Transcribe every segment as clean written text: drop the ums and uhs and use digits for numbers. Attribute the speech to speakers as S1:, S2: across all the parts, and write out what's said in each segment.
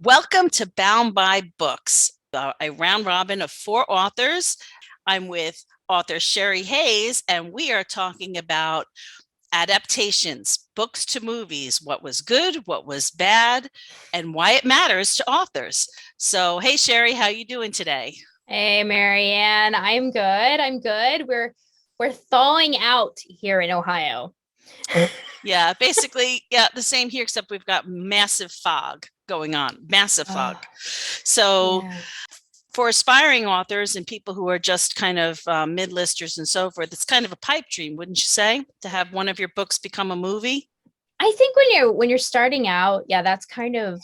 S1: Welcome to Bound by Books, a round robin of four authors. I'm with author Sherri Hayes, and we are talking about adaptations, books to movies, what was good, what was bad, and why it matters to authors. So, hey Sherri, how you doing today?
S2: Hey Marianne, I'm good. I'm good. We're thawing out here in Ohio.
S1: Yeah, basically, yeah, the same here, except we've got massive fog going on, massive
S2: Oh,
S1: fog. So,
S2: yeah.
S1: for aspiring authors and people who are just kind of mid-listers and so forth, it's kind of a pipe dream, wouldn't you say, to have one of your books become a movie?
S2: I think when you're starting out, yeah, that's kind of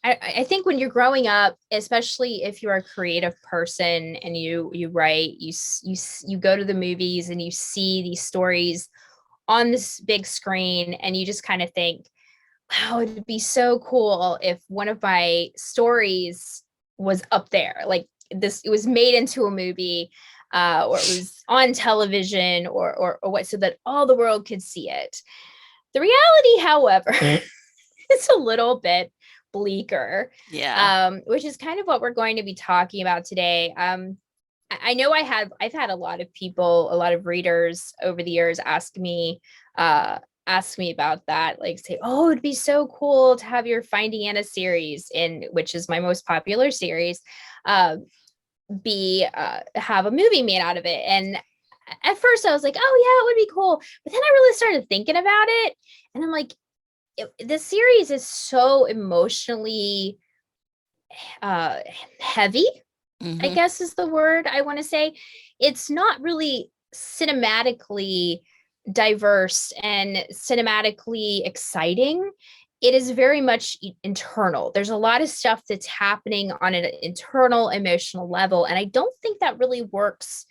S2: I think when you're growing up, especially if you're a creative person and you write, you go to the movies and you see these stories on this big screen and you just kind of think, wow, it'd be so cool if one of my stories was up there. Like this, it was made into a movie, or it was on television or what, so that all the world could see it. The reality, however, is a little bit bleaker,
S1: Yeah.
S2: which is kind of what we're going to be talking about today. I know I've had a lot of people, a lot of readers over the years uh, ask me about that, like say, oh, it'd be so cool to have your Finding Anna series, in which is my most popular series, uh, be have a movie made out of it. And at first I was like, oh yeah, it would be cool. But then I really started thinking about it, and I'm like, this series is so emotionally uh heavy, I
S1: Hmm.
S2: guess is the word I want to say. It's not really cinematically diverse and cinematically exciting. It is very much internal. There's a lot of stuff that's happening on an internal emotional level. And I don't think that really works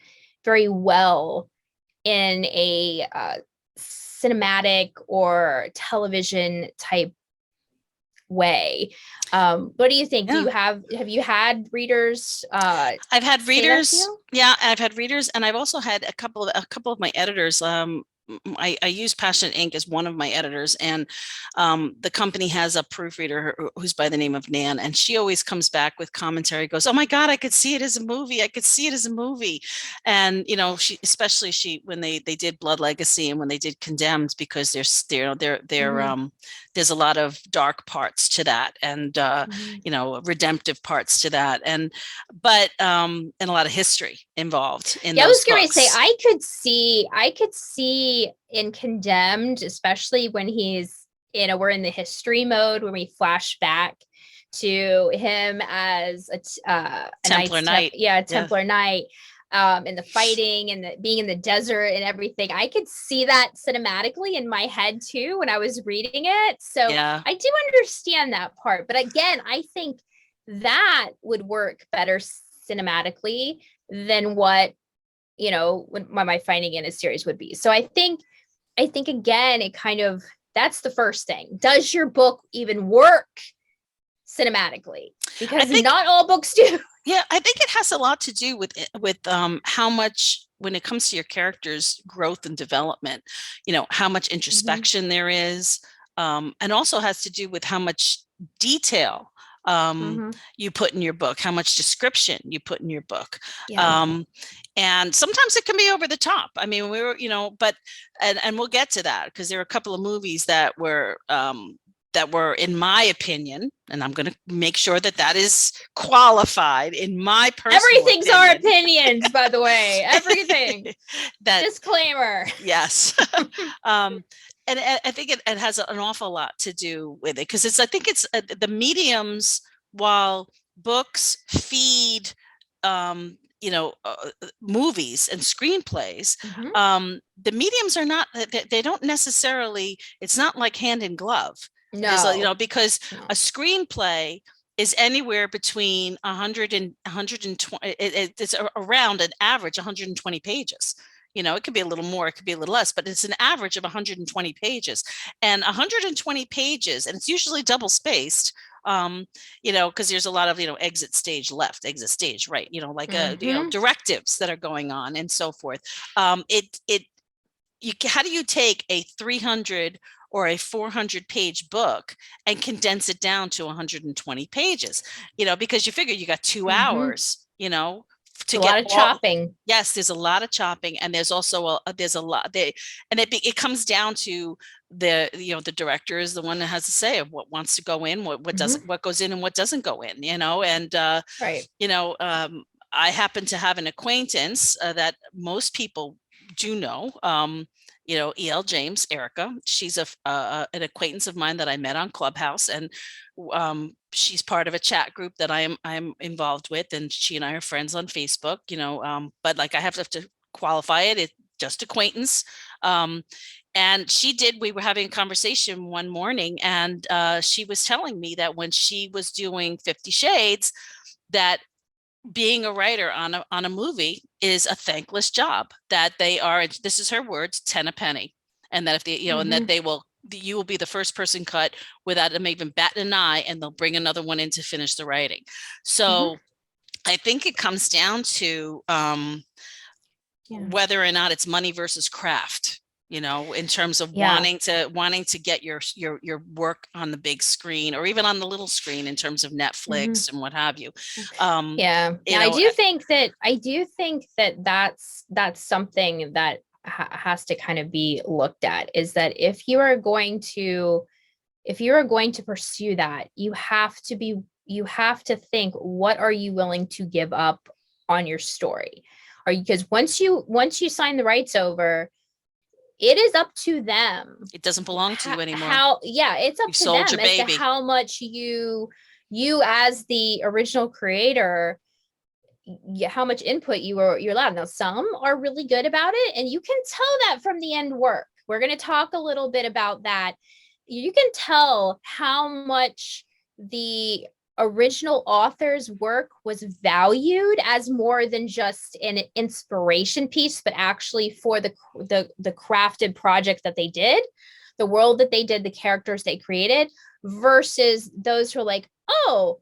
S2: very well in a cinematic or television type way. What do you think?
S1: Yeah.
S2: Have you had readers
S1: I've had
S2: say that to
S1: readers.
S2: you?
S1: Yeah, I've had readers, and I've also had a couple of my editors. I use Passion Ink as one of my editors, and the company has a proofreader who's by the name of Nan, and she always comes back with commentary. Goes, "Oh my God, I could see it as a movie. I could see it as a movie," and she, especially she, when they did Blood Legacy and when they did Condemned, because
S2: Mm-hmm.
S1: there's a lot of dark parts to that, and
S2: Mm-hmm.
S1: redemptive parts to that, and a lot of history involved in
S2: Yeah, I
S1: those
S2: was going to say
S1: books.
S2: I could see in Condemned, especially when he's we're in the history mode when we flash back to him as a
S1: Templar Knight.
S2: yeah, a
S1: Yeah.
S2: Templar Knight, and the fighting and the being in the desert and everything. I could see that cinematically in my head too when I was reading it. So
S1: Yeah.
S2: I do understand that part. But again, I think that would work better cinematically than what what my Finding in a series would be. So I think again, it kind of, that's the first thing. Does your book even work cinematically?
S1: I
S2: Because
S1: think
S2: not all books do.
S1: Yeah, I think it has a lot to do with how much, when it comes to your character's growth and development, how much
S2: Mm-hmm.
S1: introspection there is, and also has to do with how much detail um,
S2: Mm-hmm.
S1: you put in your book, how much description you put in your book.
S2: Yeah.
S1: Um, and sometimes it can be over the top. I mean, but and we'll get to that because there are a couple of movies that were, in my opinion, and I'm going to make sure that that is qualified, in my personal
S2: Everything's our
S1: opinion.
S2: opinions, by the way. Everything.
S1: That
S2: Disclaimer.
S1: Yes. um, and I think it has an awful lot to do with it, because I think it's the mediums. While books feed movies and screenplays,
S2: Mm-hmm.
S1: the mediums are not, they don't necessarily, it's not like hand in glove. There's
S2: No.
S1: because
S2: No.
S1: a screenplay is anywhere between 100 and 120. It's around an average 120 pages. It could be a little more, it could be a little less, but it's an average of 120 pages. And 120 pages, and it's usually double spaced, because there's a lot of, exit stage left, exit stage right, like
S2: Mm-hmm.
S1: directives that are going on and so forth. It you how do you take a 300 or a 400-page book and condense it down to 120 pages, because you figure you got 2 hours,
S2: It's
S1: to
S2: a
S1: get
S2: lot of
S1: all.
S2: chopping.
S1: Yes, there's a lot of chopping, and there's also there's a lot and it comes down to the director is the one that has to say of what wants to go in, what doesn't, what goes in and what doesn't go in, and
S2: Right.
S1: I happen to have an acquaintance that most people do know. El James, Erica. She's an acquaintance of mine that I met on Clubhouse, and she's part of a chat group that I'm involved with, and she and I are friends on Facebook. But like I have to qualify it. It's just acquaintance. And we were having a conversation one morning, and she was telling me that when she was doing 50 Shades, that being a writer on a movie is a thankless job, that they are, this is her words, 10 a penny. And that if they, and that you will be the first person cut without them even batting an eye, and they'll bring another one in to finish the writing. So I think it comes down to whether or not it's money versus craft, in terms of wanting to get your work on the big screen, or even on the little screen, in terms of Netflix and what have you.
S2: I do think that that's something that has to kind of be looked at, is that if you are going to pursue that, you have to think, what are you willing to give up on your story? Because once you sign the rights over, it is up to them.
S1: It doesn't belong to you anymore.
S2: It's up to them as to how much you as the original creator, how much input you're allowed. Now, some are really good about it, and you can tell that from the end work. We're going to talk a little bit about that. You can tell how much the original author's work was valued as more than just an inspiration piece, but actually for the crafted project that they did, the world that they did, the characters they created, versus those who are like, oh,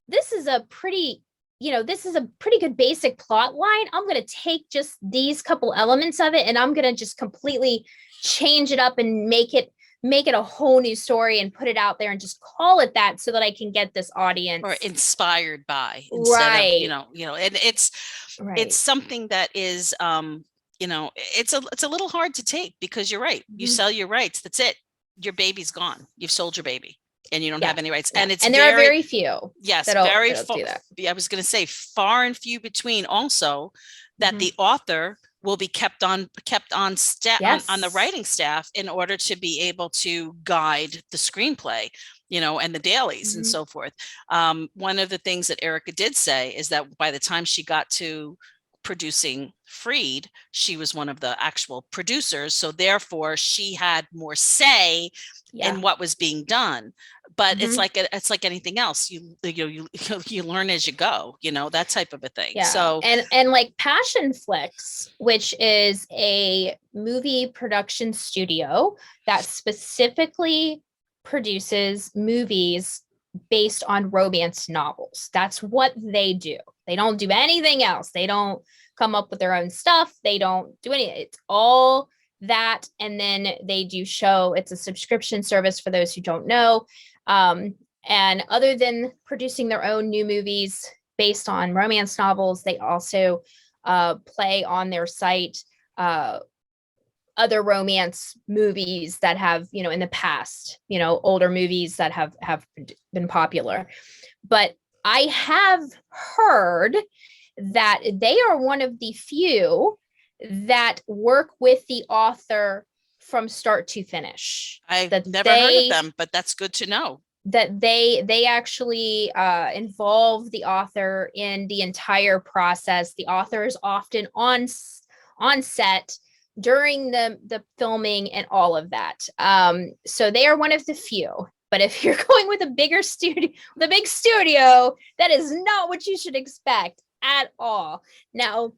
S2: this is a pretty good basic plot line. I'm going to take just these couple elements of it, and I'm going to just completely change it up and make it a whole new story and put it out there and just call it that, so that I can get this audience.
S1: Or inspired by, instead of, and it's something that is, it's a little hard to take, because you're right. You sell your rights. That's it. Your baby's gone. You've sold your baby, and you don't have any rights. And
S2: there are very few.
S1: Yes.
S2: That'll
S1: Do that. I was going to say far and few between also, that the author will be kept on staff, on the writing staff, in order to be able to guide the screenplay, and the dailies and so forth. One of the things that Erica did say is that by the time she got to producing Freed, she was one of the actual producers, so therefore she had more say in what was being done. But it's like anything else, you learn as you go, that type of a thing. So
S2: and like Passionflix, which is a movie production studio that specifically produces movies based on romance novels. That's what they do. They don't do anything else. They don't come up with their own stuff. They don't do anything. It's all that. And then they do show. It's a subscription service for those who don't know. And other than producing their own new movies based on romance novels, they also play on their site other romance movies that have, in the past, older movies that have been popular. But I have heard that they are one of the few that work with the author from start to finish.
S1: I've never heard of them, but that's good to know.
S2: That they actually involve the author in the entire process. The author is often on set during the filming and all of that. So they are one of the few. But if you're going with a big studio, that is not what you should expect at all. Now,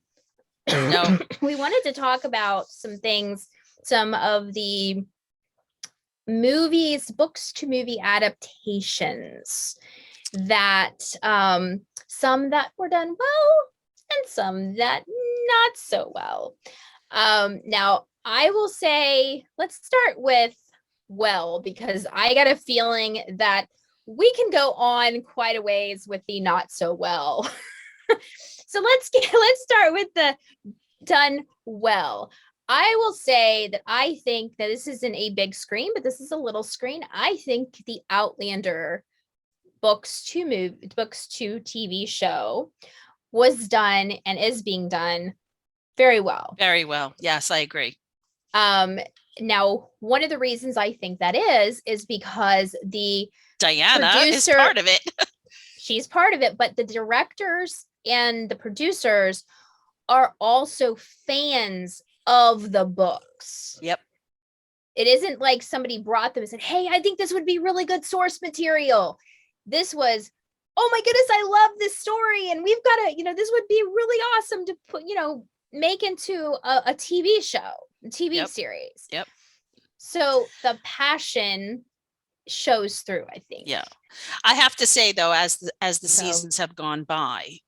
S1: no,
S2: we wanted to talk about some of the books to movie adaptations, that some that were done well and some that not so well. Now, I will say, let's start with well, because I got a feeling that we can go on quite a ways with the not so well. So let's start with the done well. I will say that I think that this isn't a big screen, but this is a little screen. I think the Outlander books to TV show was done and is being done very well.
S1: Very well. Yes, I agree.
S2: Um, Now, one of the reasons I think that is because the
S1: Diana is
S2: producer,
S1: part of it.
S2: she's part of it, but the directors and the producers are also fans of the books.
S1: Yep.
S2: It isn't like somebody brought them and said, hey, I think this would be really good source material. This was, oh my goodness, I love this story. And we've got to, this would be really awesome to put, make into a TV show, a TV series.
S1: Yep.
S2: So the passion shows through, I think.
S1: Yeah. I have to say though, as the seasons have gone by,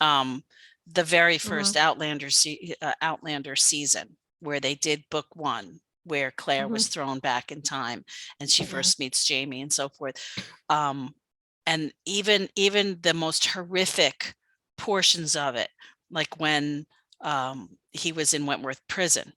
S1: the very first Outlander season where they did book 1, where Claire was thrown back in time and she first meets Jamie and so forth. And even the most horrific portions of it, like when he was in Wentworth prison,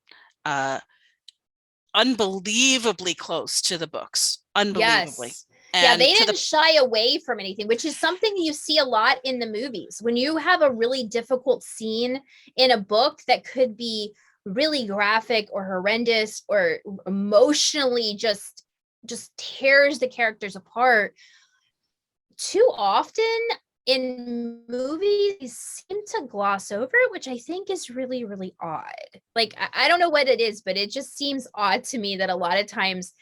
S1: unbelievably close to the books, unbelievably.
S2: Yes.
S1: And
S2: they didn't shy away from anything, which is something you see a lot in the movies. When you have a really difficult scene in a book that could be really graphic or horrendous or emotionally just tears the characters apart, too often in movies seem to gloss over it, which I think is really, really odd. Like, I don't know what it is, but it just seems odd to me that a lot of times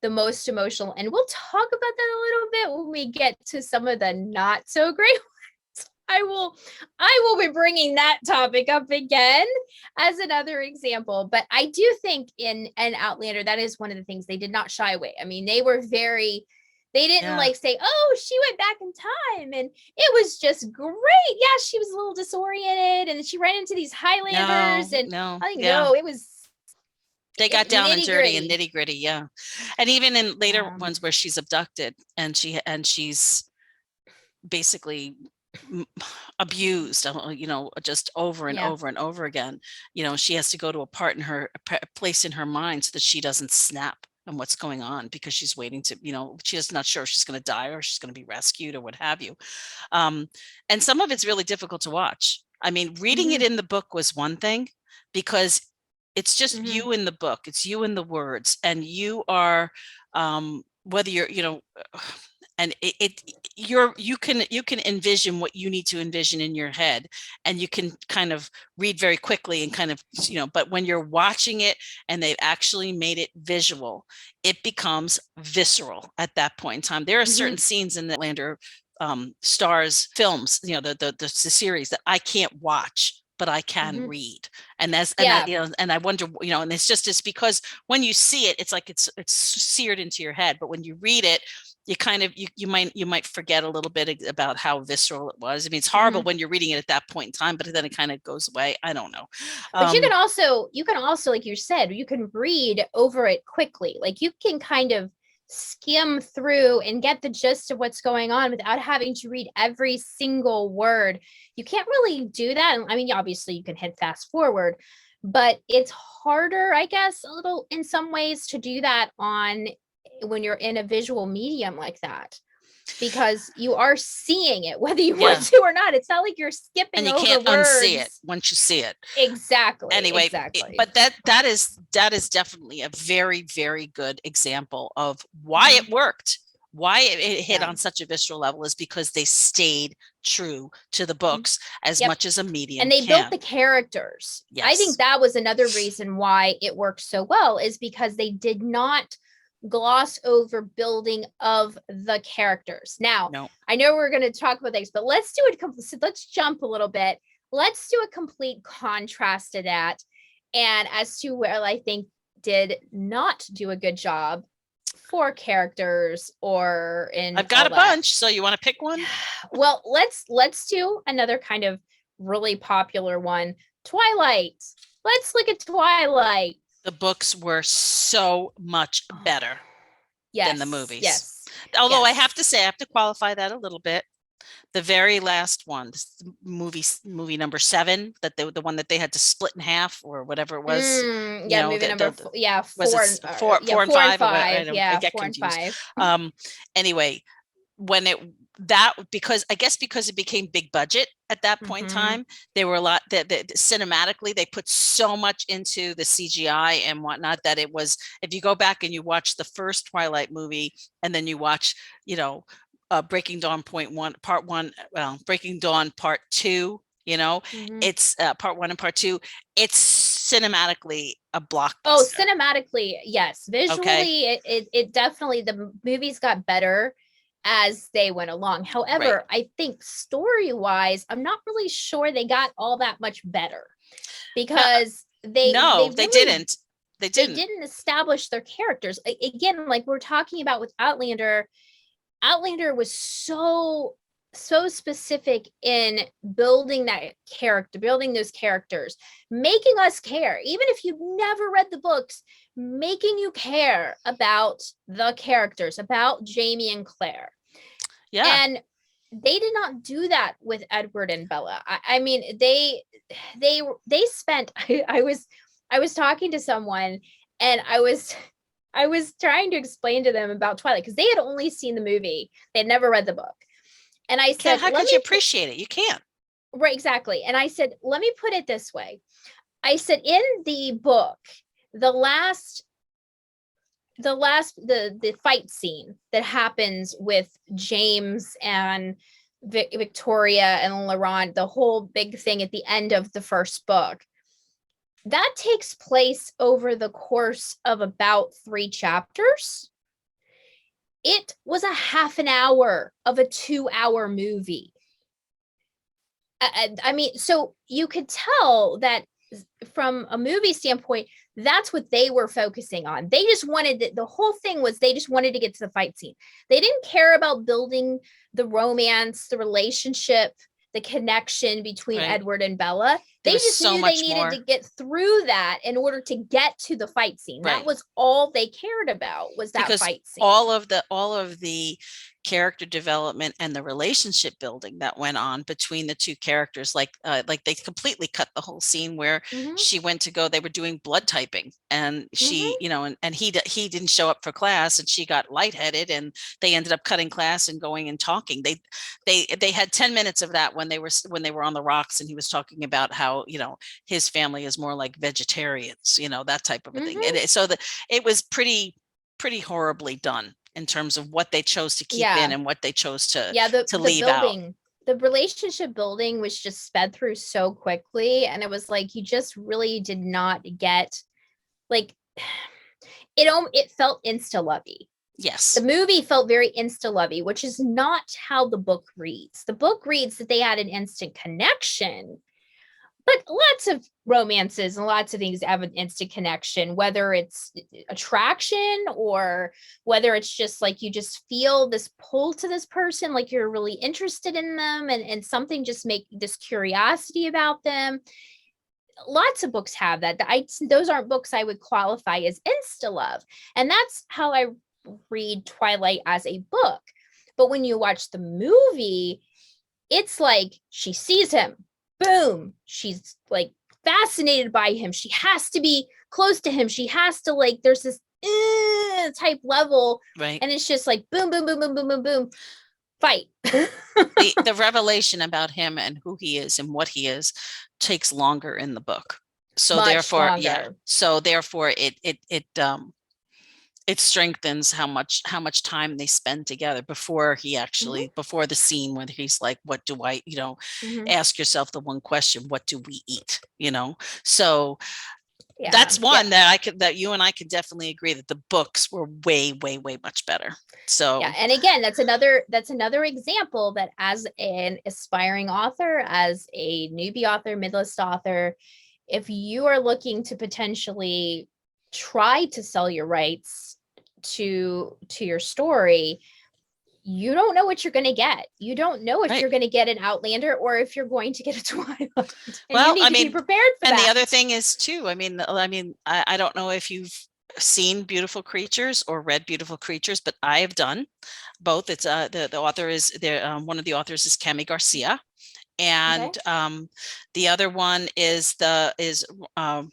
S2: the most emotional, and we'll talk about that a little bit when we get to some of the not so great ones. I will be bringing that topic up again as another example. But I do think in an Outlander, that is one of the things they did not shy away. I mean, they didn't like say, oh, she went back in time and it was just great. Yeah, she was a little disoriented and she ran into these Highlanders. It was,
S1: they got down and dirty and nitty gritty. Yeah. And even in later ones where she's abducted and she's basically abused, just over and over and over again, she has to go to a place in her mind so that she doesn't snap and what's going on, because she's waiting to, she's not sure if she's going to die or she's going to be rescued or what have you. And some of it's really difficult to watch. I mean, reading it in the book was one thing, because it's just you in the book, it's you in the words, and you are, whether you're, and you can envision what you need to envision in your head, and you can kind of read very quickly and kind of, but when you're watching it and they've actually made it visual, it becomes visceral at that point in time. There are certain scenes in the Lander Stars films, the series, that I can't watch, but I can read. And and I wonder, and it's because when you see it, it's like it's seared into your head, but when you read it, you kind of you might forget a little bit about how visceral it was. I mean, it's horrible when you're reading it at that point in time, but then it kind of goes away. I don't know.
S2: But you can also, like you said, you can read over it quickly. Like, you can kind of skim through and get the gist of what's going on without having to read every single word. You can't really do that. I mean, obviously you can hit fast forward, but it's harder, I guess, a little in some ways to do that when you're in a visual medium like that, because you are seeing it whether you want to or not. It's not like you're skipping
S1: and you
S2: over
S1: can't
S2: words.
S1: unsee it once you see it.
S2: Exactly.
S1: Anyway,
S2: exactly.
S1: But that is definitely a very, very good example of why it worked, why it hit on such a visceral level, is because they stayed true to the books as much as a medium
S2: and they built the characters. Yes. I think that was another reason why it worked so well, is because they did not gloss over building of the characters. Now, I know we're going to talk about things, but let's do it. Let's jump a little bit. Let's do a complete contrast to that, and as to where I think did not do a good job for characters or in.
S1: I've got a bunch, so you want to pick one?
S2: Well, let's do another kind of really popular one. Twilight. Let's look at Twilight.
S1: The books were so much better. than the
S2: Yes,
S1: movies.
S2: yes,
S1: Although I have
S2: yes.
S1: to say, I have to qualify that a little bit. The very last one, movie number 7, that the one that they had to split in half or whatever it was, you
S2: Yeah,
S1: know,
S2: movie number yeah,
S1: was it
S2: yeah,
S1: four and
S2: 4 and
S1: five or what?
S2: 5.
S1: I
S2: Yeah,
S1: get
S2: 4 and
S1: confused.
S2: 5.
S1: Anyway, when that because I guess because it became big budget at that point in
S2: Mm-hmm.
S1: time, there were a lot that cinematically they put so much into the CGI and whatnot that it was, if you go back and you watch the first Twilight movie and then you watch, Breaking Dawn part 1, well, Breaking Dawn part 2,
S2: Mm-hmm.
S1: it's part 1 and part 2, it's cinematically a
S2: Oh,
S1: blockbuster.
S2: cinematically, yes.
S1: Okay.
S2: Visually, it definitely, the movies got better as they went along.
S1: Right.
S2: However, I think story-wise, I'm not really sure they got all that much better
S1: No,
S2: because they
S1: no, they
S2: really
S1: didn't. They
S2: they
S1: didn't.
S2: didn't establish their characters. Again, like we're talking about with Outlander, Outlander was so specific in building that character, building those characters, making us care, even if you've never read the books, making you care about the characters, about Jamie and Claire.
S1: Yeah.
S2: And they did not do that with Edward and Bella. I mean, they spent. I was talking to someone, and I was trying to explain to them about Twilight because they had only seen the movie. They had never read the book. And I said,
S1: How
S2: let
S1: could you
S2: me
S1: appreciate it? You can't.
S2: right, exactly. And I said, let me put it this way. I said, in the book, the last the fight scene that happens with James and Victoria and Laurent, the whole big thing at the end of the first book, that takes place over the course of about 3 chapters. It was a half an hour of a 2-hour movie. I mean, so you could tell that from a movie standpoint, that's what they were focusing on. They just wanted the whole thing was they just wanted to get to the fight scene. They didn't care about building the romance, the relationship, the connection between
S1: Right.
S2: Edward and Bella.
S1: There
S2: They
S1: was
S2: just
S1: so
S2: knew they
S1: much
S2: needed
S1: more.
S2: to get through that in order to get to the fight scene. That
S1: Right.
S2: was all they cared about, was that
S1: Because
S2: fight scene.
S1: all of the character development and the relationship building that went on between the two characters, like they completely cut the whole scene where
S2: Mm-hmm.
S1: she went to go, they were doing blood typing, and she,
S2: Mm-hmm.
S1: and he didn't show up for class, and she got lightheaded, and they ended up cutting class and going and talking. They had 10 minutes of that when they were on the rocks, and he was talking about how, his family is more like vegetarians, that type of a thing.
S2: Mm-hmm.
S1: And so it was pretty horribly done in terms of what they chose to keep in
S2: Yeah.
S1: and what they chose to
S2: Yeah, the
S1: leave out.
S2: building, the relationship building was just sped through so quickly, and it was like you just really did not get, like, it felt insta lovey.
S1: Yes.
S2: The movie felt very insta lovey, which is not how the book reads. The book reads that they had an instant connection, but lots of romances and lots of things have an instant connection, whether it's attraction or whether it's just like you just feel this pull to this person, like you're really interested in them, and something just make this curiosity about them. Lots of books have that. Those aren't books I would qualify as insta love, and that's how I read Twilight as a book. But when you watch the movie, it's like she sees him, boom, she's like fascinated by him, she has to be close to him, she has to, like, there's this type level,
S1: Right.
S2: and it's just like boom boom boom boom boom boom boom, fight.
S1: the revelation about him and who he is and what he is takes longer in the book, so
S2: Much
S1: therefore
S2: longer.
S1: yeah, so therefore it strengthens how much time they spend together before he actually before the scene when he's like, what do I, ask yourself the one question, what do we eat, so
S2: Yeah,
S1: that's one
S2: yeah.
S1: that you and I could definitely agree that the books were way much better. So
S2: Yeah, and again, that's another example that as an aspiring author, as a newbie author, midlist author, if you are looking to potentially try to sell your rights to your story, you don't know what you're going to get. You don't know if
S1: right.
S2: you're going to get an Outlander or if you're going to get a Twilight. And
S1: well,
S2: you need to be prepared for
S1: and
S2: that.
S1: the other thing is too, I mean, I don't know if you've seen Beautiful Creatures or read Beautiful Creatures, but I have done both. It's the author is there. One of the authors is Cami Garcia,
S2: Okay.
S1: and the other one is um,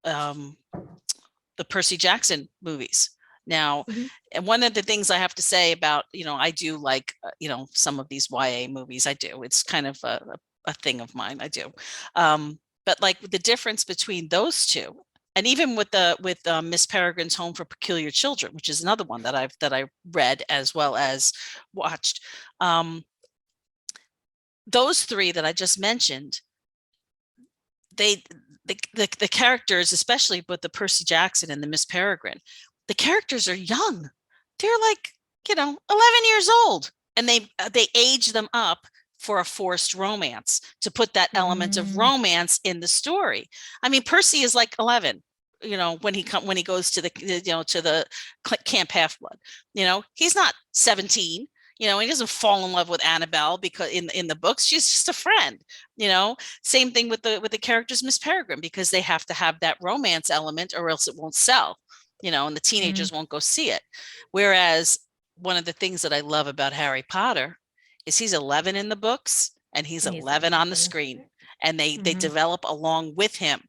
S1: um, the Percy Jackson movies. Now,
S2: Mhm.
S1: and one of the things I have to say about, I do like, some of these YA movies. I do. It's kind of a thing of mine. I do. But like the difference between those two, and even with Miss Peregrine's Home for Peculiar Children, which is another one that I read as well as watched. Those three that I just mentioned, they the characters, especially with the Percy Jackson and the Miss Peregrine, the characters are young. They're like, 11 years old, and they age them up for a forced romance to put that element of
S2: Mm,
S1: romance in the story. I mean, Percy is like 11, when he goes to the Camp Half Blood. He's not 17. He doesn't fall in love with Annabelle because in the books she's just a friend. Same thing with the characters Miss Peregrine, because they have to have that romance element or else it won't sell, and the
S2: mm.
S1: teenagers won't go see it. Whereas one of the things that I love about Harry Potter is he's 11 in the books and he's
S2: And he's
S1: 11 on the
S2: 11 this
S1: screen,
S2: year.
S1: and they
S2: Mhm.
S1: develop along with him.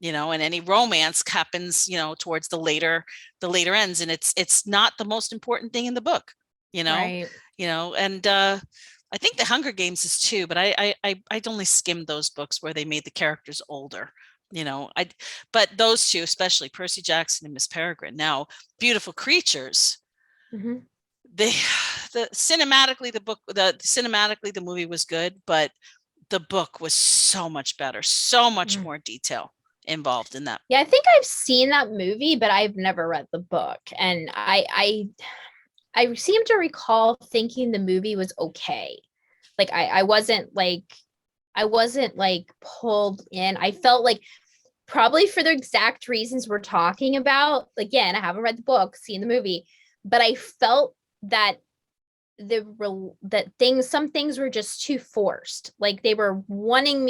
S1: And any romance happens, towards the later ends, and it's not the most important thing in the book, you know,
S2: Right.
S1: and I think the Hunger Games is too, but I'd only skimmed those books where they made the characters older. But those two, especially Percy Jackson and Miss Peregrine. Now, Beautiful Creatures,
S2: Mhm.
S1: they the cinematically the movie was good, but the book was so much better, so much
S2: Mm.
S1: more detail involved in that.
S2: Yeah, I think I've seen that movie, but I've never read the book. And I seem to recall thinking the movie was okay. Like I wasn't like pulled in. I felt like probably for the exact reasons we're talking about. Again, I haven't read the book, seen the movie, but I felt that some things were just too forced. Like they were wanting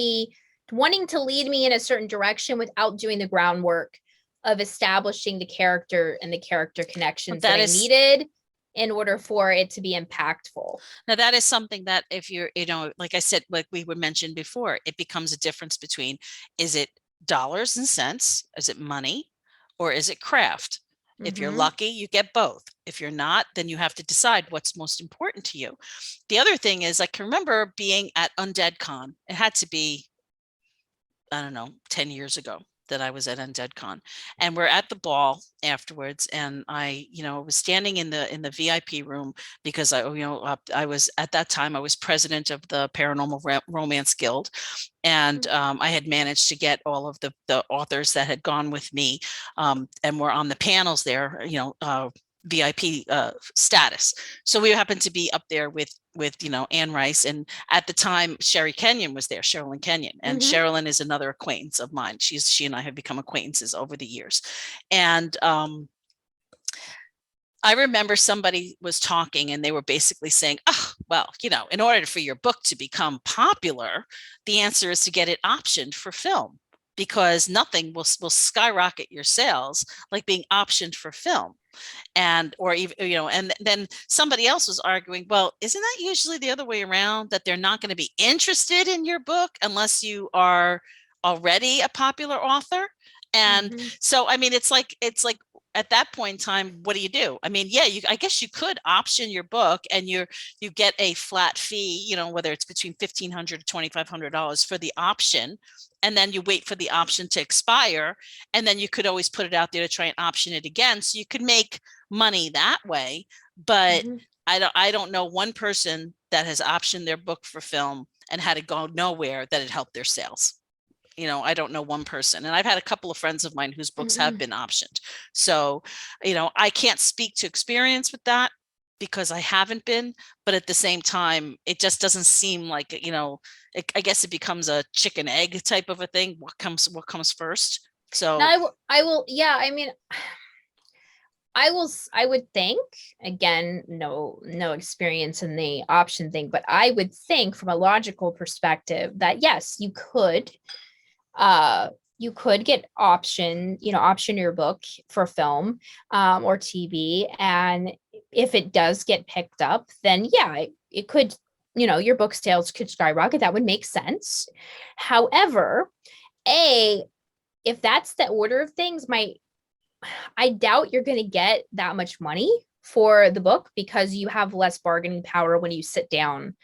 S2: to lead me in a certain direction without doing the groundwork of establishing the character and the character connections that
S1: That
S2: I
S1: is
S2: needed in order for it to be impactful.
S1: Now that is something that if you're, like I said, like we were mentioned before, it becomes a difference between, is it dollars and cents? Is it money? Or is it craft? If you're
S2: Mm-hmm.
S1: lucky, you get both. If you're not, then you have to decide what's most important to you. The other thing is, I can remember being at Undead Con. It had to be, I don't know, 10 years ago that I was at Undead Con. And we're at the ball afterwards. And I, was standing in the VIP room because I was at that time, I was president of the Paranormal Romance Guild. And I had managed to get all of the authors that had gone with me, and were on the panels there, VIP status. So we happened to be up there with Anne Rice, and at the time Sherry Kenyon was there, Sherilyn Kenyon, and
S2: Mm-hmm.
S1: Sherilyn is another acquaintance of mine. She and I have become acquaintances over the years, and I remember somebody was talking and they were basically saying, oh, well, in order for your book to become popular, the answer is to get it optioned for film, because nothing will skyrocket your sales like being optioned for film. And or even and then somebody else was arguing, well, isn't that usually the other way around, that they're not going to be interested in your book unless you are already a popular author? And
S2: Mm-hmm.
S1: so I mean, it's like at that point in time, what do you do? I mean, yeah, I guess you could option your book and you get a flat fee, whether it's between $1,500 to $2,500 for the option, and then you wait for the option to expire, and then you could always put it out there to try and option it again, so you could make money that way. But
S2: Mm-hmm.
S1: I don't know one person that has optioned their book for film and had it go nowhere that it helped their sales. I don't know one person, and I've had a couple of friends of mine whose books have
S2: Mm-hmm.
S1: been optioned. So, I can't speak to experience with that because I haven't been, but at the same time, it just doesn't seem like, I guess it becomes a chicken egg type of a thing. What comes first?
S2: Now
S1: So
S2: I will, yeah, I mean, I would think, again, no experience in the option thing, but I would think from a logical perspective that yes, you could uh you could get option your book for film or TV. And if it does get picked up, then yeah, it could, your book sales could skyrocket. That would make sense. However, if that's the order of things, I doubt you're going to get that much money for the book because you have less bargaining power when you sit down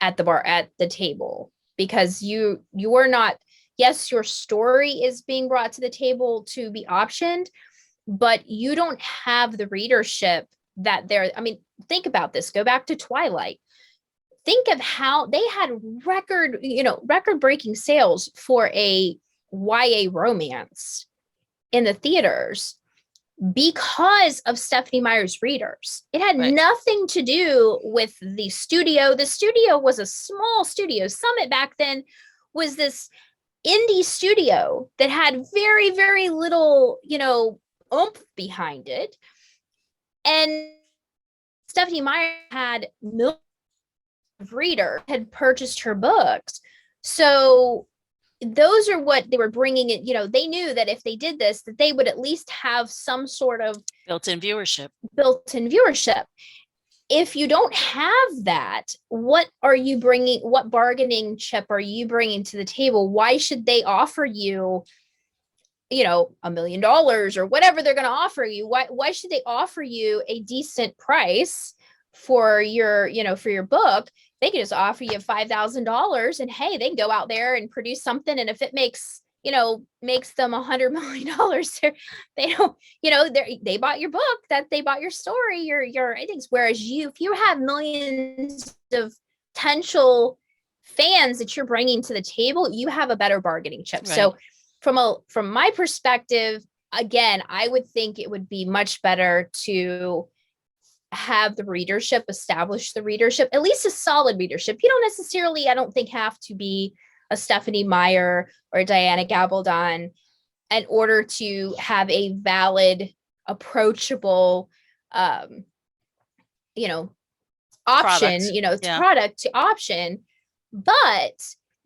S2: at the table, because you are not, yes, your story is being brought to the table to be optioned, but you don't have the readership that they're, I mean, think about this, go back to Twilight. Think of how they had record breaking sales for a YA romance in the theaters because of Stephenie Meyer's readers. It had nothing to do with the studio. The studio was a small studio. Summit back then was this indie studio that had very, very little, oomph behind it. And Stephenie Meyer had millions of readers had purchased her books. So those are what they were bringing in. They knew that if they did this, that they would at least have some sort of
S1: built-in viewership.
S2: If you don't have that, what are you bringing? What bargaining chip are you bringing to the table? Why should they offer you, $1 million or whatever they're going to offer you? Why should they offer you a decent price for your book? They can just offer you $5,000 and hey, they can go out there and produce something. And if it makes them $100 million, they don't, they bought your book, that they bought your story, your things. Whereas if you have millions of potential fans that you're bringing to the table, you have a better bargaining chip. Right. So from my perspective, again, I would think it would be much better to have the readership, establish the readership, at least a solid readership. You don't necessarily, I don't think, have to be a Stephenie Meyer or a Diana Gabaldon in order to have a valid, approachable, option, product to option. But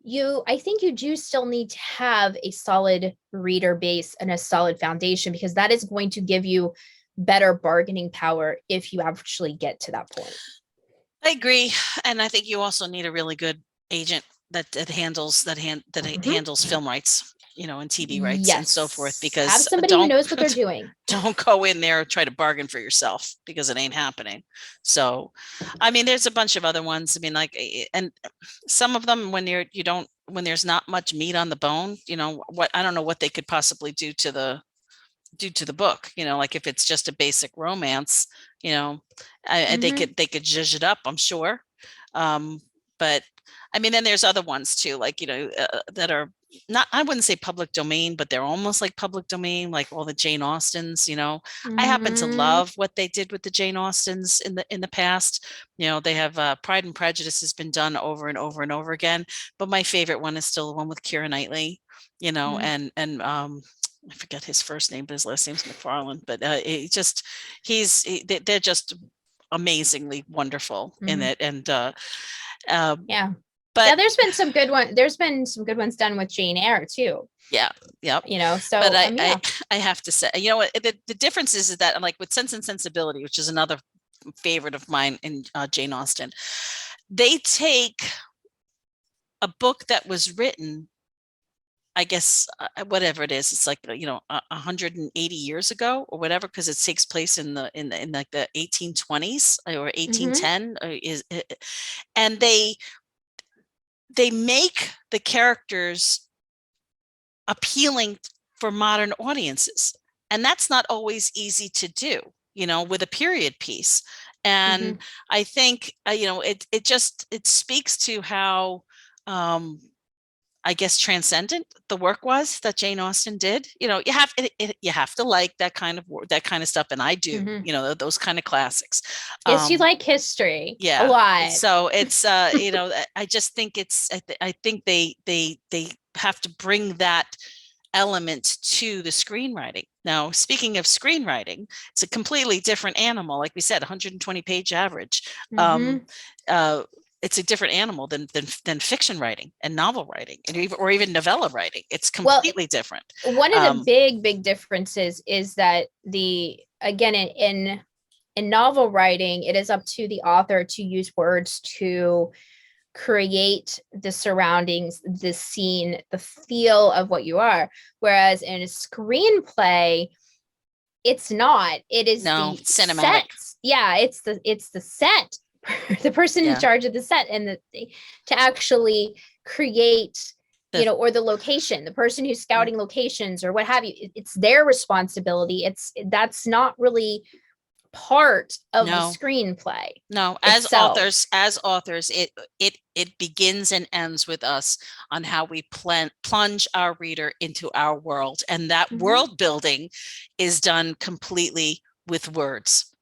S2: I think you do still need to have a solid reader base and a solid foundation, because that is going to give you better bargaining power if you actually get to that point.
S1: I agree. And I think you also need a really good agent that handles film rights, and TV rights and so forth, because
S2: have somebody who knows what they're doing.
S1: Don't go in there and try to bargain for yourself, because it ain't happening. So, I mean, there's a bunch of other ones. I mean, and some of them, when there's not much meat on the bone, I don't know what they could possibly do to the book, like if it's just a basic romance, they could zhuzh it up, I'm sure. But I mean, then there's other ones too, like, that are not, I wouldn't say public domain, but they're almost like public domain, like all the Jane Austens, I happen to love what they did with the Jane Austens in the past. They have Pride and Prejudice has been done over and over and over again, but my favorite one is still the one with Keira Knightley, and I forget his first name, but his last name's McFarlane. But they're just amazingly wonderful in it. And
S2: yeah, but there's been some good ones. There's been some good ones done with Jane Eyre too.
S1: Yeah, yeah.
S2: So
S1: but I have to say, what the difference is that, like with Sense and Sensibility, which is another favorite of mine in Jane Austen, they take a book that was written, I guess, whatever it is, it's like, 180 years ago or whatever, because it takes place in like the 1820s or 1810, and they make the characters appealing for modern audiences, and that's not always easy to do, with a period piece. And I think it speaks to how I guess transcendent the work was that Jane Austen did. You have to like that kind of stuff, and I do. Those kind of classics.
S2: Yes, you like history.
S1: Yeah,
S2: a lot.
S1: So it's I just think I think they have to bring that element to the screenwriting. Now, speaking of screenwriting, it's a completely different animal. Like we said, 120 page average. it's a different animal than fiction writing and novel writing, and even novella writing. It's
S2: Well,
S1: completely different.
S2: one of the big differences is that again in novel writing, it is up to the author to use words to create the surroundings, the scene, the feel of what you are. Whereas in a screenplay, it's not. It is
S1: No,
S2: the
S1: cinematic.
S2: set. Yeah, it's the set, the person in charge of the set, and to actually create, or the location, the person who's scouting locations or what have you. It's their responsibility. That's not really part of the screenplay.
S1: No, as authors, it begins and ends with us on how we plunge our reader into our world, and that world building is done completely with words,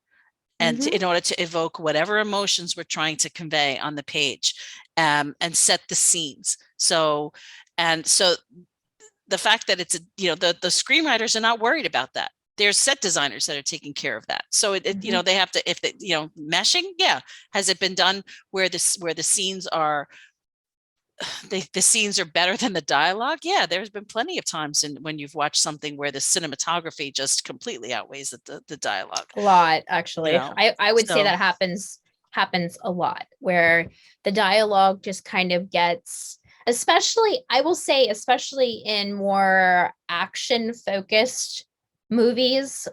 S1: and in order to evoke whatever emotions we're trying to convey on the page, and set the scenes. So the fact that it's the screenwriters are not worried about that. There's set designers that are taking care of that. So they have to, if meshing, has it been done where the scenes are, the scenes are better than the dialogue? Yeah, there's been plenty of times when you've watched something where the cinematography just completely outweighs the dialogue.
S2: A lot, actually. I would say that happens a lot, where the dialogue just kind of gets, especially in more action focused movies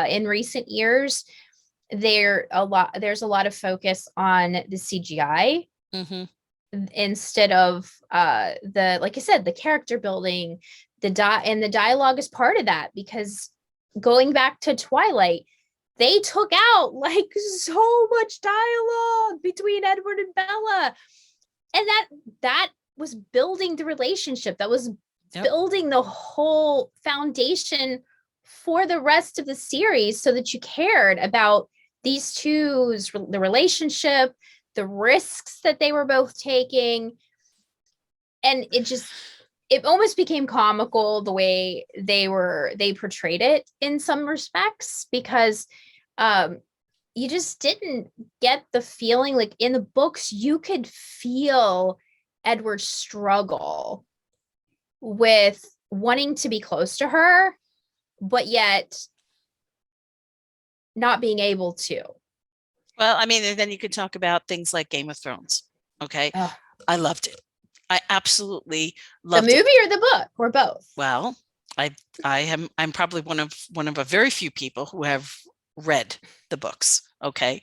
S2: in recent years. There's a lot of focus on the CGI instead of like I said, the character building, and the dialogue is part of that, because going back to Twilight, they took out like so much dialogue between Edward and Bella, and that was building the relationship, that was building the whole foundation for the rest of the series, so that you cared about these two's the relationship, the risks that they were both taking. And it almost became comical the way they portrayed it in some respects, because you just didn't get the feeling, like in the books you could feel Edward's struggle with wanting to be close to her, but yet not being able to.
S1: Well, I mean, and then you could talk about things like Game of Thrones. Okay. I loved it. I absolutely loved
S2: the movie or the book, or both.
S1: Well, I'm probably one of a very few people who have read the books. Okay.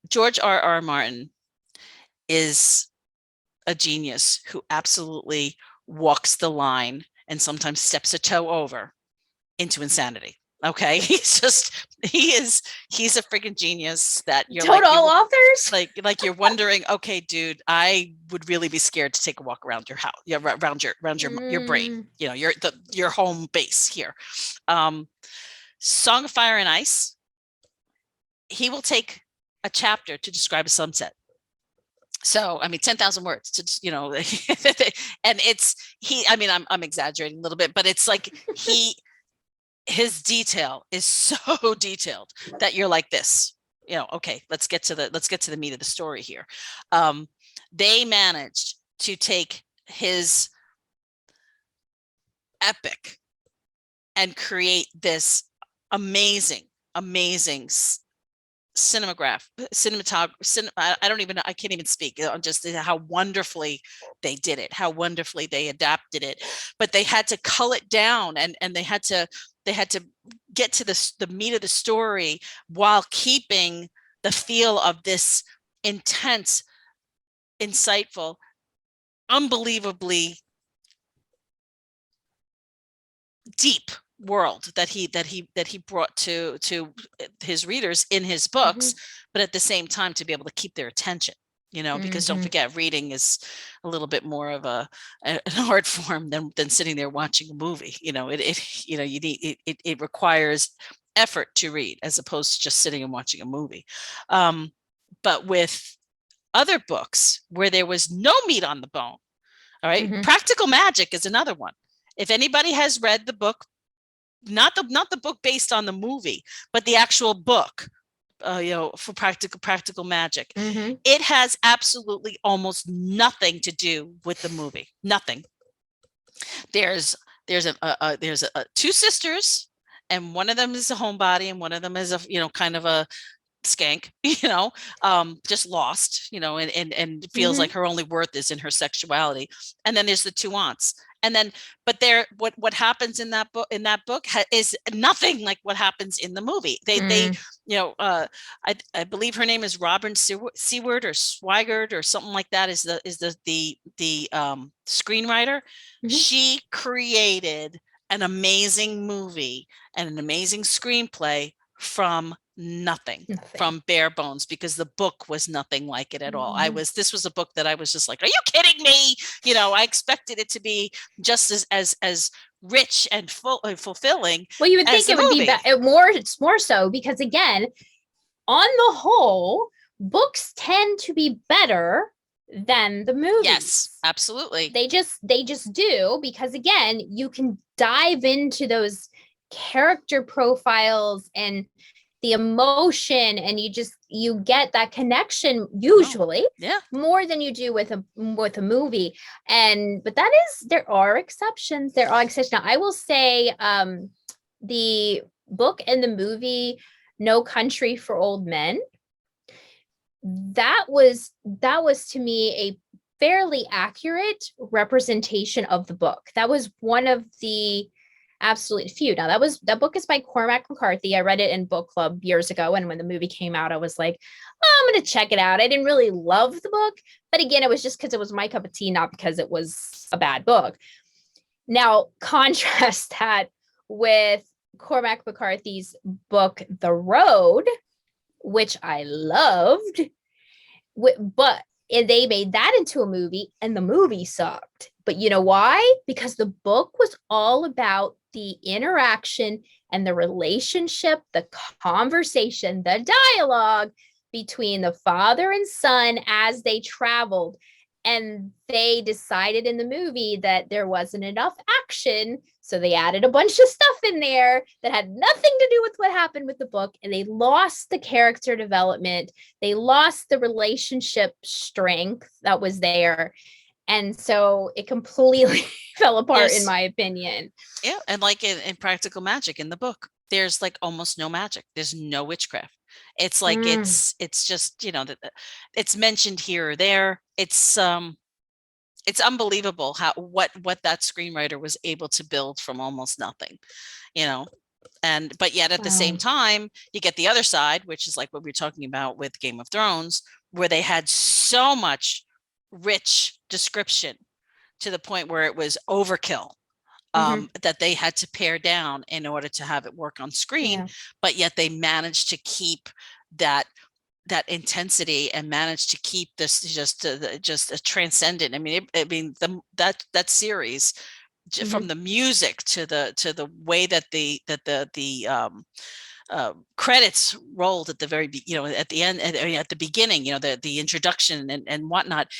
S1: George R.R. Martin is a genius who absolutely walks the line and sometimes steps a toe over into insanity. Okay. He's a freaking genius that you're
S2: total authors.
S1: Like you're wondering, okay, dude, I would really be scared to take a walk around your house, around your brain, your home base here. Song of Fire and Ice, he will take a chapter to describe a sunset. So, I mean, 10,000 words to, and I'm exaggerating a little bit, but it's like his detail is so detailed that you're like this, okay, let's get to the meat of the story here. They managed to take his epic and create this amazing cinematography. I can't even speak on just how wonderfully they did it, how wonderfully they adapted it, but they had to cull it down, and they had to get to the meat of the story while keeping the feel of this intense, insightful, unbelievably deep world that he brought to his readers in his books, but at the same time to be able to keep their attention, because don't forget, reading is a little bit more of an art form than sitting there watching a movie. It requires effort to read as opposed to just sitting and watching a movie. But with other books where there was no meat on the bone, all right, Practical Magic is another one. If anybody has read the book, not the book based on the movie, but the actual book, for practical magic.
S2: Mm-hmm.
S1: It has absolutely almost nothing to do with the movie. Nothing. There's two sisters, and one of them is a homebody, and one of them is a kind of a skank, just lost, and feels
S2: Mm-hmm.
S1: like her only worth is in her sexuality. And then there's the two aunts. And then, but there, what happens in that book is nothing like what happens in the movie. They, I believe her name is Robin Seward or Swigert or something like that. Is the screenwriter?
S2: Mm-hmm.
S1: She created an amazing movie and an amazing screenplay from nothing, from bare bones, because the book was nothing like it at all. This was a book that I was just like, are you kidding me? I expected it to be just as rich and fulfilling.
S2: Well, you would think it would be more so, because again, on the whole, books tend to be better than the movies.
S1: Yes, absolutely.
S2: They just do, because again, you can dive into those character profiles and the emotion, and you get that connection usually more than you do with a movie. But there are exceptions. Now, I will say the book and the movie No Country for Old Men, that was to me a fairly accurate representation of the book. That was one of the absolute few. Now, that book is by Cormac McCarthy. I read it in book club years ago, and when the movie came out, I was like, oh, I'm gonna check it out. I didn't really love the book, but again, it was just because it was my cup of tea, not because it was a bad book. Now, contrast that with Cormac McCarthy's book The Road, which I loved, but they made that into a movie, and the movie sucked. But you know why? Because the book was all about the interaction and the relationship, the conversation, the dialogue between the father and son as they traveled. And they decided in the movie that there wasn't enough action, so they added a bunch of stuff in there that had nothing to do with what happened with the book, and they lost the character development. They lost the relationship strength that was there. And so it completely fell apart, in my opinion.
S1: Yeah. And like in Practical Magic in the book, there's like almost no magic. There's no witchcraft. It's like it's just, it's mentioned here or there. It's unbelievable what that screenwriter was able to build from almost nothing, but yet at the same time, you get the other side, which is like what we're talking about with Game of Thrones, where they had so much rich description to the point where it was overkill, that they had to pare down in order to have it work on screen. But yet they managed to keep that intensity and managed to keep this just a transcendent. I mean, that series, from the music to the way that the credits rolled at the very, at the end, at the beginning, the introduction and whatnot,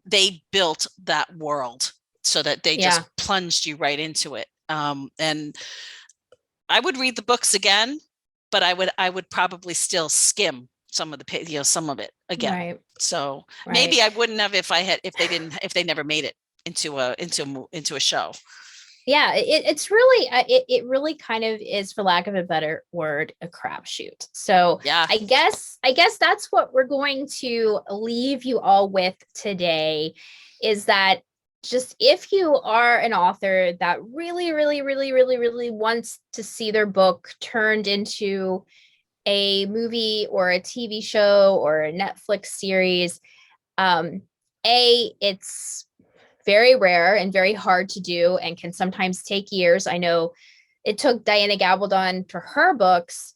S1: they built that world so that they just plunged you right into it. And I would read the books again, but I would probably still skim some of the some of it again.
S2: Right.
S1: So maybe I wouldn't have if they never made it into a show.
S2: Yeah, it's really it really kind of is, for lack of a better word, a crapshoot. So I guess that's what we're going to leave you all with today, is that just if you are an author that really, really, really, really, really wants to see their book turned into a movie or a TV show or a Netflix series, it's very rare and very hard to do, and can sometimes take years. I know it took Diana Gabaldon for her books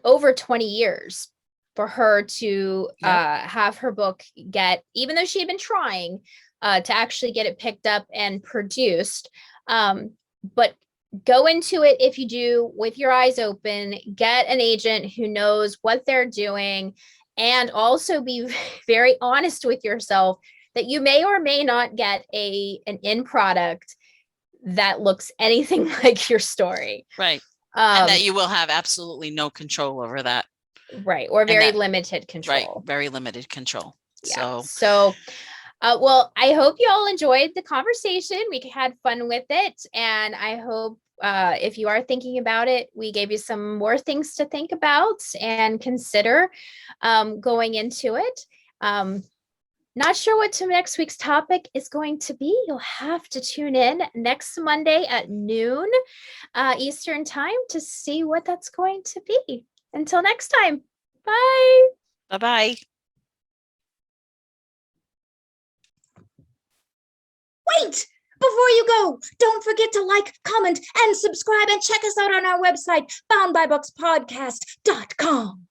S2: over 20 years for her to have her book get, even though she had been trying to actually get it picked up and produced. But go into it, if you do, with your eyes open. Get an agent who knows what they're doing, and also be very honest with yourself that you may or may not get an end product that looks anything like your story.
S1: Right. And that you will have absolutely no control over that.
S2: Right. Or very
S1: that,
S2: limited
S1: right,
S2: control.
S1: very limited control.
S2: Yeah.
S1: So
S2: Well, I hope you all enjoyed the conversation. We had fun with it. And I hope if you are thinking about it, we gave you some more things to think about and consider going into it. Not sure what next week's topic is going to be. You'll have to tune in next Monday at noon Eastern time to see what that's going to be. Until next time, bye.
S1: bye-bye.
S3: Wait! Before you go, don't forget to like, comment, and subscribe, and check us out on our website, boundbybookspodcast.com.